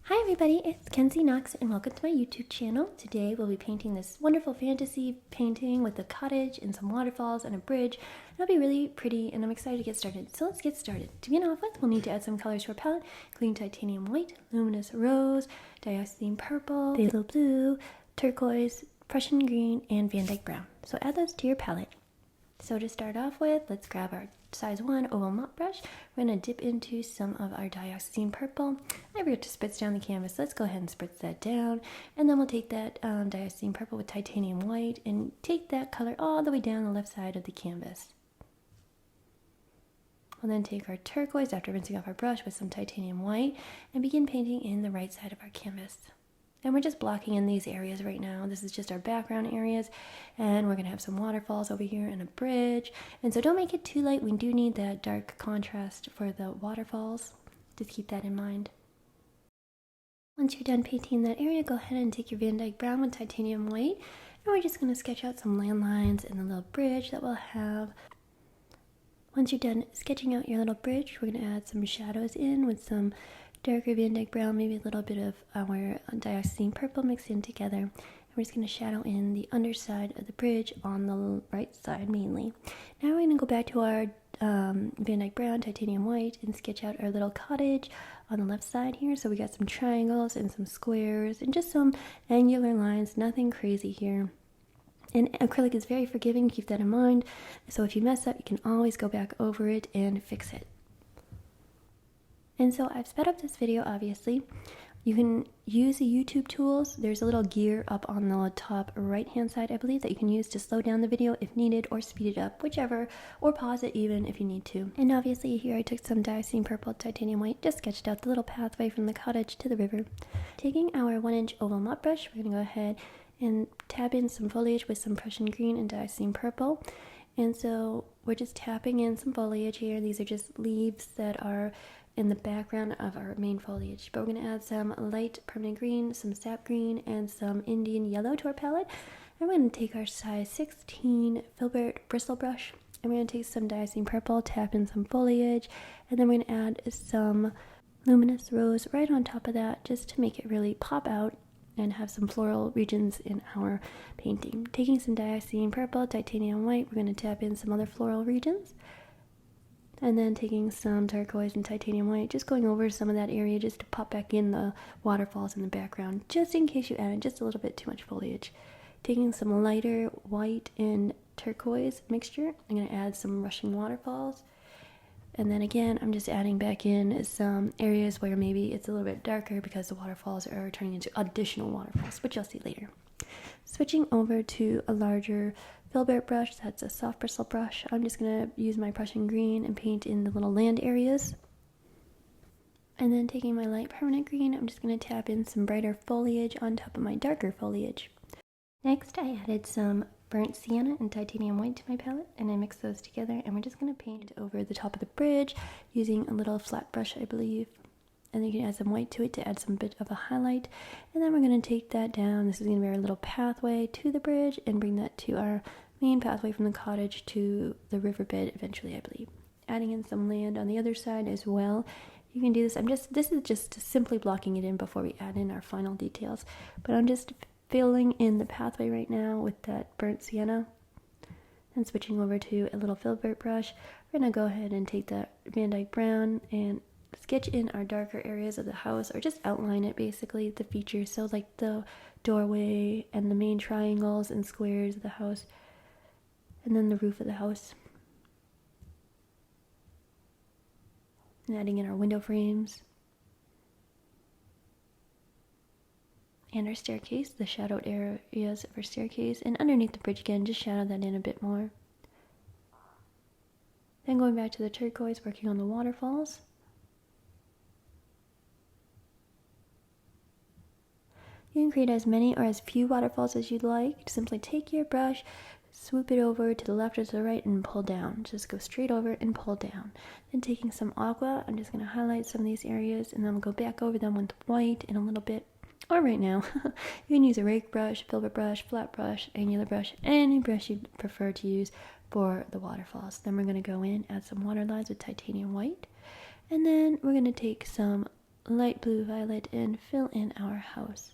Hi everybody, it's Kenzy Knoxx and welcome to my YouTube channel. Today we'll be painting this wonderful fantasy painting with a cottage and some waterfalls and a bridge. It'll be really pretty and I'm excited to get started. So let's get started. To begin off with, we'll need to add some colors to our palette, including titanium white, luminous rose, dioxazine purple, phthalo blue, turquoise, Prussian green, and Van Dyke brown. So add those to your palette. So to start off with, let's grab our size 1 oval mop brush. We're going to dip into some of our dioxazine purple. I forgot to spritz down the canvas. Let's go ahead and spritz that down. And then we'll take that dioxazine purple with titanium white and take that color all the way down the left side of the canvas. We'll then take our turquoise after rinsing off our brush with some titanium white and begin painting in the right side of our canvas. And we're just blocking in these areas right now. This is just our background areas. And we're going to have some waterfalls over here and a bridge. And so don't make it too light. We do need that dark contrast for the waterfalls. Just keep that in mind. Once you're done painting that area, go ahead and take your Van Dyke brown with titanium white. And we're just going to sketch out some landlines and the little bridge that we'll have. Once you're done sketching out your little bridge, we're going to add some shadows in with some darker Van Dyke brown, maybe a little bit of our dioxazine purple mixed in together. And we're just going to shadow in the underside of the bridge on the right side mainly. Now we're going to go back to our Van Dyke brown, titanium white, and sketch out our little cottage on the left side here. So we got some triangles and some squares and just some angular lines, nothing crazy here. And acrylic is very forgiving, keep that in mind. So if you mess up, you can always go back over it and fix it. And so I've sped up this video, obviously. You can use the YouTube tools. There's a little gear up on the top right-hand side, I believe, that you can use to slow down the video if needed, or speed it up, whichever, or pause it even if you need to. And obviously here I took some dioxazine purple, titanium white, just sketched out the little pathway from the cottage to the river. Taking our 1-inch oval mop brush, we're going to go ahead and tap in some foliage with some Prussian green and dioxazine purple. And so we're just tapping in some foliage here. These are just leaves that are in the background of our main foliage. But we're going to add some light permanent green, some sap green, and some Indian yellow to our palette. And we're going to take our size 16 filbert bristle brush, and we're going to take some dioxazine purple, tap in some foliage, and then we're going to add some luminous rose right on top of that, just to make it really pop out and have some floral regions in our painting. Taking some dioxazine purple, titanium white, we're going to tap in some other floral regions. And then taking some turquoise and titanium white, just going over some of that area just to pop back in the waterfalls in the background, just in case you added just a little bit too much foliage. Taking some lighter white and turquoise mixture, I'm going to add some rushing waterfalls. And then again, I'm just adding back in some areas where maybe it's a little bit darker because the waterfalls are turning into additional waterfalls, which you'll see later. Switching over to a larger filbert brush, that's a soft bristle brush. I'm just going to use my Prussian green and paint in the little land areas. And then taking my light permanent green, I'm just going to tap in some brighter foliage on top of my darker foliage. Next, I added some burnt sienna and titanium white to my palette, and I mixed those together, and we're just going to paint over the top of the bridge using a little flat brush, I believe. And then you can add some white to it to add some bit of a highlight. And then we're going to take that down. This is going to be our little pathway to the bridge and bring that to our main pathway from the cottage to the riverbed eventually, I believe. Adding in some land on the other side as well. You can do this. This is just simply blocking it in before we add in our final details. But I'm just filling in the pathway right now with that burnt sienna. And switching over to a little filbert brush, we're going to go ahead and take that Van Dyke brown and sketch in our darker areas of the house, or just outline it basically, the features, so like the doorway and the main triangles and squares of the house, and then the roof of the house. And adding in our window frames and our staircase, the shadowed areas of our staircase, and underneath the bridge again, just shadow that in a bit more. Then going back to the turquoise, working on the waterfalls. You can create as many or as few waterfalls as you'd like. Simply take your brush, swoop it over to the left or to the right, and pull down. Just go straight over and pull down. Then taking some aqua, I'm just going to highlight some of these areas, and then we'll go back over them with white in a little bit. Or right now, you can use a rake brush, filbert brush, flat brush, angular brush, any brush you prefer to use for the waterfalls. Then we're going to go in, add some water lines with titanium white. And then we're going to take some light blue violet and fill in our house.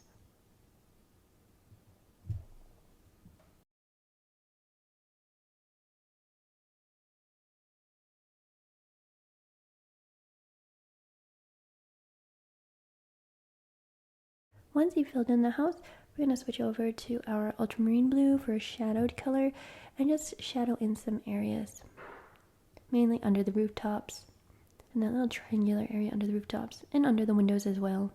Once you've filled in the house, we're going to switch over to our ultramarine blue for a shadowed color and just shadow in some areas, mainly under the rooftops and that little triangular area under the rooftops and under the windows as well.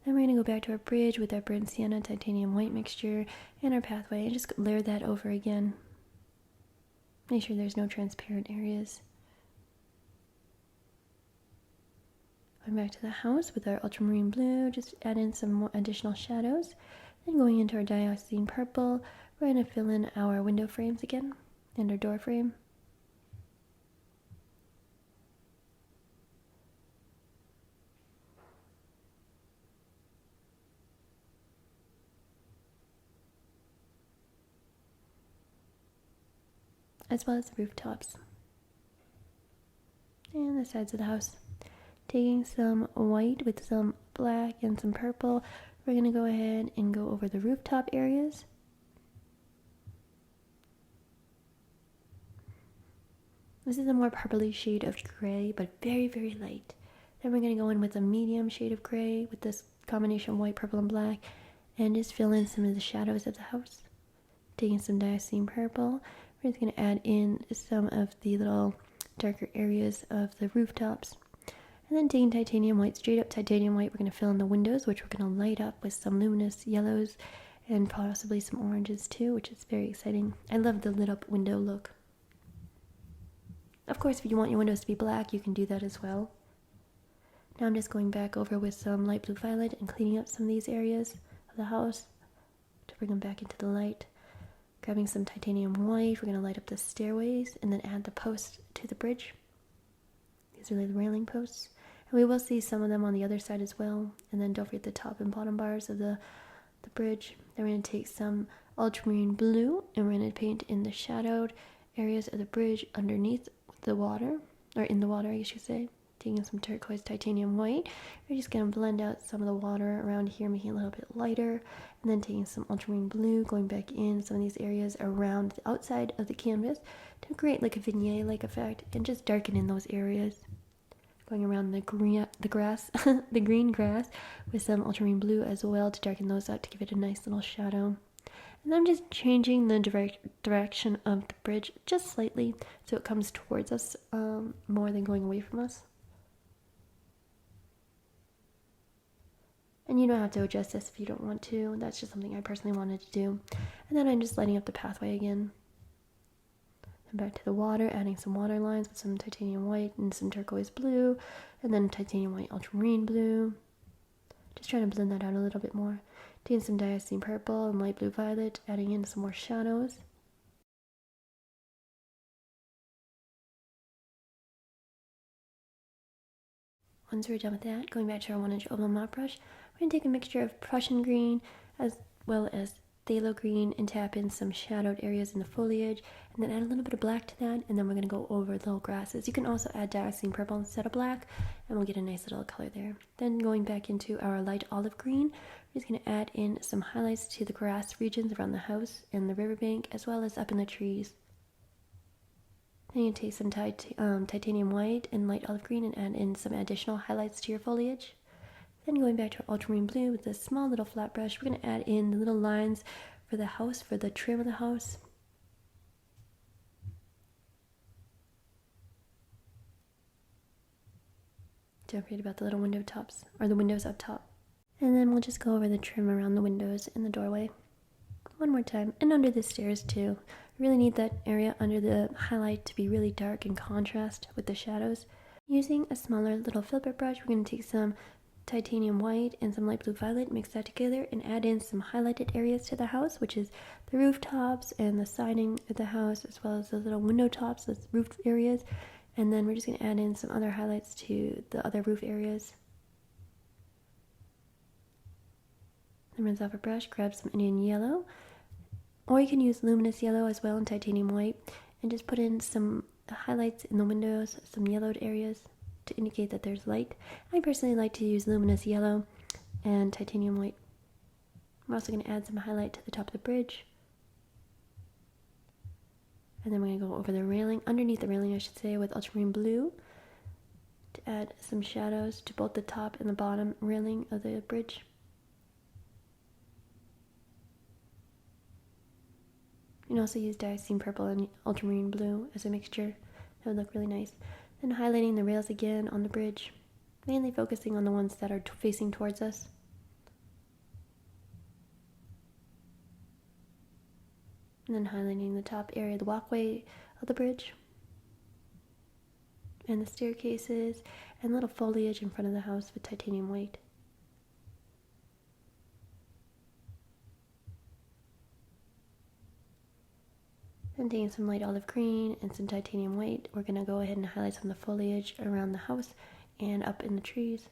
Then we're going to go back to our bridge with our burnt sienna titanium white mixture and our pathway and just layer that over again. Make sure there's no transparent areas. Going back to the house with our ultramarine blue, just add in some more additional shadows. Then going into our dioxazine purple, we're going to fill in our window frames again and our door frame. As well as the rooftops and the sides of the house. Taking some white with some black and some purple, we're going to go ahead and go over the rooftop areas. This is a more purpley shade of gray, but very, very light. Then we're going to go in with a medium shade of gray with this combination of white, purple, and black, and just fill in some of the shadows of the house. Taking some dioxazine purple, we're just going to add in some of the little darker areas of the rooftops. And then taking titanium white, straight up titanium white, we're going to fill in the windows, which we're going to light up with some luminous yellows and possibly some oranges too, which is very exciting. I love the lit up window look. Of course, if you want your windows to be black, you can do that as well. Now I'm just going back over with some light blue violet and cleaning up some of these areas of the house to bring them back into the light. Grabbing some titanium white, we're going to light up the stairways and then add the posts to the bridge. These are the railing posts. And we will see some of them on the other side as well. And then don't forget the top and bottom bars of the bridge. Then we're going to take some ultramarine blue and we're going to paint in the shadowed areas of the bridge underneath the water, or in the water I guess you say. Taking some turquoise titanium white, we're just going to blend out some of the water around here, making it a little bit lighter. And then taking some ultramarine blue, going back in some of these areas around the outside of the canvas to create like a vignette-like effect and just darken in those areas. Going around the grass, the green grass with some ultramarine blue as well to darken those out to give it a nice little shadow. And I'm just changing the direction of the bridge just slightly so it comes towards us more than going away from us. And you don't have to adjust this if you don't want to. That's just something I personally wanted to do. And then I'm just lighting up the pathway again. And back to the water, adding some water lines with some titanium white and some turquoise blue, and then titanium white ultramarine blue. Just trying to blend that out a little bit more. Taking some dioxazine purple and light blue violet, adding in some more shadows. Once we're done with that, going back to our 1-inch oval mop brush, we're going to take a mixture of Prussian green as well as phthalo green and tap in some shadowed areas in the foliage, and then add a little bit of black to that, and then we're going to go over the little grasses. You can also add dioxazine purple instead of black, and we'll get a nice little color there. Then going back into our light olive green, we're just going to add in some highlights to the grass regions around the house and the riverbank, as well as up in the trees. Then you take some titanium white and light olive green and add in some additional highlights to your foliage. Then going back to our ultramarine blue with this small little flat brush, we're going to add in the little lines for the house, for the trim of the house. Don't forget about the little window tops, or the windows up top. And then we'll just go over the trim around the windows and the doorway one more time, and under the stairs too. We really need that area under the highlight to be really dark in contrast with the shadows. Using a smaller little filbert brush, we're going to take some titanium white and some light blue violet, mix that together and add in some highlighted areas to the house, which is the rooftops and the siding of the house, as well as the little window tops, those roof areas. And then we're just going to add in some other highlights to the other roof areas. Then rinse off a brush, grab some Indian yellow, or you can use luminous yellow as well and titanium white, and just put in some highlights in the windows, some yellowed areas to indicate that there's light. I personally like to use luminous yellow and titanium white. I'm also going to add some highlight to the top of the bridge. And then we're going to go over the railing, underneath the railing I should say, with ultramarine blue to add some shadows to both the top and the bottom railing of the bridge. You can also use Diocene purple and ultramarine blue as a mixture. That would look really nice. Then highlighting the rails again on the bridge, mainly focusing on the ones that are facing towards us. And then highlighting the top area, the walkway of the bridge, and the staircases, and little foliage in front of the house with titanium white. Then taking some light olive green and some titanium white, we're going to go ahead and highlight some of the foliage around the house and up in the trees.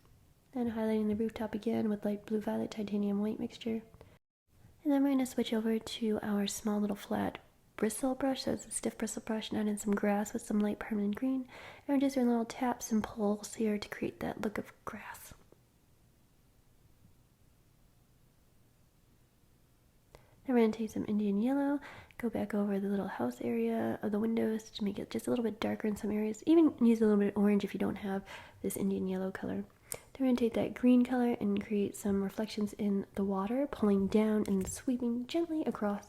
Then highlighting the rooftop again with light blue violet titanium white mixture. And then we're going to switch over to our small little flat bristle brush, so it's a stiff bristle brush, and add in some grass with some light permanent green. And we're just doing little taps and pulls here to create that look of grass. Then we're going to take some Indian yellow, go back over the little house area of the windows to make it just a little bit darker in some areas. Even use a little bit of orange if you don't have this Indian yellow color. Then we're going to take that green color and create some reflections in the water, pulling down and sweeping gently across.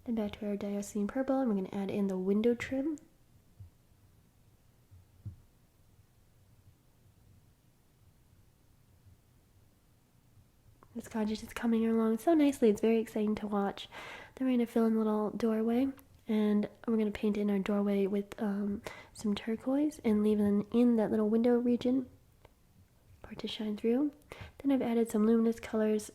Then back to our Diocene purple, and we're going to add in the window trim. This cottage is coming along so nicely. It's very exciting to watch. Then we're going to fill in a little doorway, and we're going to paint in our doorway with some turquoise and leave it in that little window region for it to shine through. Then I've added some luminous colors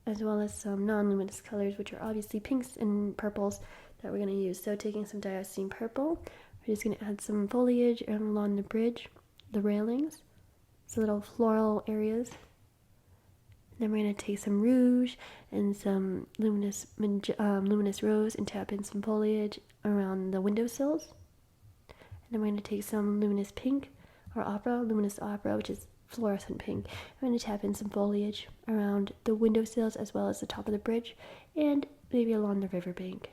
as well as some non-luminous colors, which are obviously pinks and purples that we're going to use. So taking some Diocene purple, we're just going to add some foliage along the bridge, the railings, so little floral areas. Then we're going to take some rouge and some luminous rose and tap in some foliage around the windowsills. And then we're going to take some luminous pink or luminous opera, which is fluorescent pink. I'm going to tap in some foliage around the windowsills as well as the top of the bridge and maybe along the riverbank.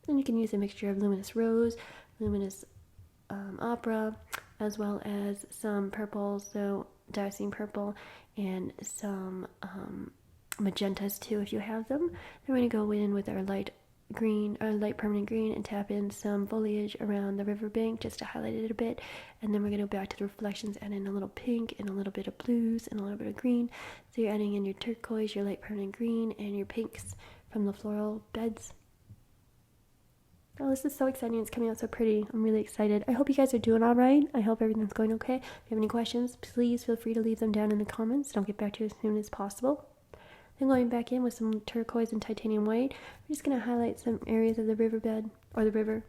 And you can use a mixture of luminous rose, luminous opera, as well as some purples, so Diocene purple, and some magentas too if you have them. Then we're going to go in with our light green, or light permanent green, and tap in some foliage around the riverbank just to highlight it a bit. And then we're going to go back to the reflections, add in a little pink and a little bit of blues and a little bit of green. So you're adding in your turquoise, your light permanent green, and your pinks from the floral beds. Oh, this is so exciting. It's coming out so pretty. I'm really excited. I hope you guys are doing all right. I hope everything's going okay. If you have any questions, please feel free to leave them down in the comments. I'll get back to you as soon as possible. Then going back in with some turquoise and titanium white, we're just going to highlight some areas of the riverbed, or the river.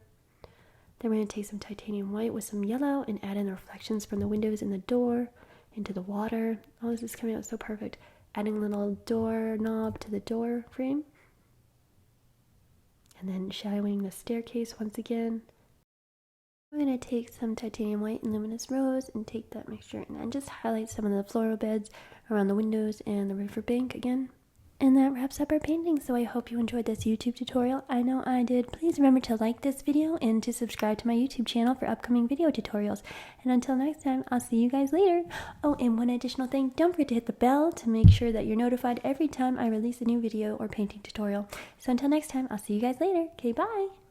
Then we're going to take some titanium white with some yellow and add in the reflections from the windows and the door into the water. Oh, this is coming out so perfect. Adding a little door knob to the door frame. And then shadowing the staircase once again. I'm going to take some titanium white and luminous rose and take that mixture and then just highlight some of the floral beds around the windows and the riverbank again. And that wraps up our painting, so I hope you enjoyed this YouTube tutorial. I know I did. Please remember to like this video and to subscribe to my YouTube channel for upcoming video tutorials. And until next time, I'll see you guys later. Oh, and one additional thing, don't forget to hit the bell to make sure that you're notified every time I release a new video or painting tutorial. So until next time, I'll see you guys later. Okay, bye!